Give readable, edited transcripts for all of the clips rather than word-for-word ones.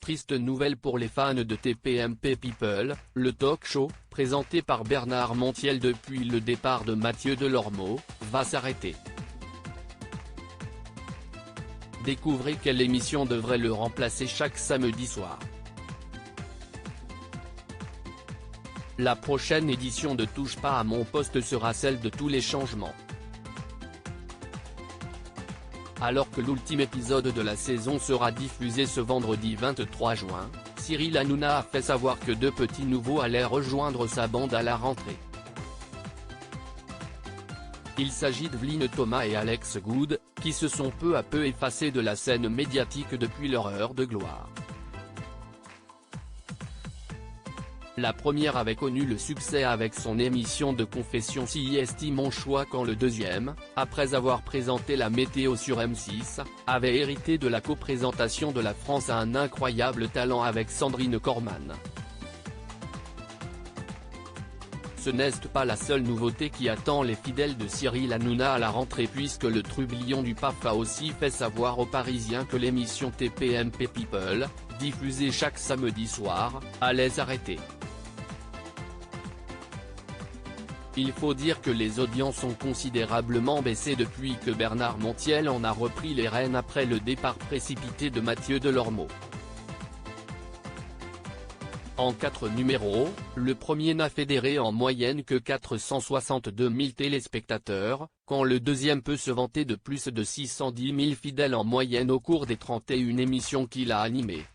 triste nouvelle pour les fans de TPMP People, le talk show, présenté par Bernard Montiel depuis le départ de Mathieu Delormeau, va s'arrêter. Découvrez quelle émission devrait le remplacer chaque samedi soir. La prochaine édition de Touche pas à mon poste sera celle de tous les changements. Alors que l'ultime épisode de la saison sera diffusé ce vendredi 23 juin, Cyril Hanouna a fait savoir que deux petits nouveaux allaient rejoindre sa bande à la rentrée. Il s'agit d'Evelyne Thomas et Alex Good, qui se sont peu à peu effacés de la scène médiatique depuis leur heure de gloire. La première avait connu le succès avec son émission de confession CIST Mon choix quand le deuxième, après avoir présenté la météo sur M6, avait hérité de la coprésentation de La France a un incroyable talent avec Sandrine Corman. Ce n'est pas la seule nouveauté qui attend les fidèles de Cyril Hanouna à la rentrée puisque le trublion du PAF a aussi fait savoir aux Parisiens que l'émission TPMP People, diffusée chaque samedi soir, allait s'arrêter. Il faut dire que les audiences ont considérablement baissé depuis que Bernard Montiel en a repris les rênes après le départ précipité de Mathieu Delormeau. En 4 numéros, le premier n'a fédéré en moyenne que 462 000 téléspectateurs, quand le deuxième peut se vanter de plus de 610 000 fidèles en moyenne au cours des 31 émissions qu'il a animées.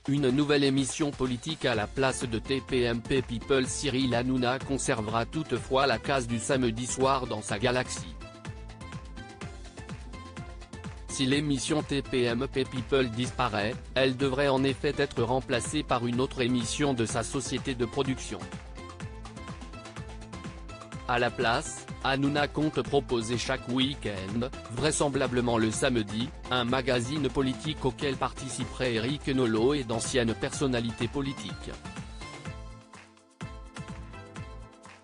Une nouvelle émission politique à la place de TPMP People. Cyril Hanouna conservera toutefois la case du samedi soir dans sa galaxie. Si l'émission TPMP People disparaît, elle devrait en effet être remplacée par une autre émission de sa société de production. À la place, Hanouna compte proposer chaque week-end, vraisemblablement le samedi, un magazine politique auquel participeraient Éric Nolot et d'anciennes personnalités politiques.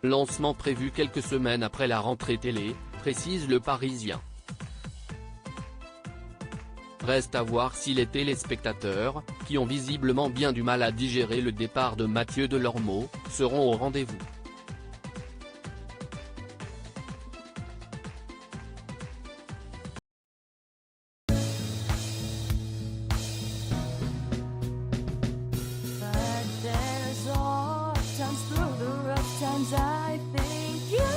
Lancement prévu quelques semaines après la rentrée télé, précise Le Parisien. Reste à voir si les téléspectateurs, qui ont visiblement bien du mal à digérer le départ de Mathieu Delormeau, seront au rendez-vous. I think you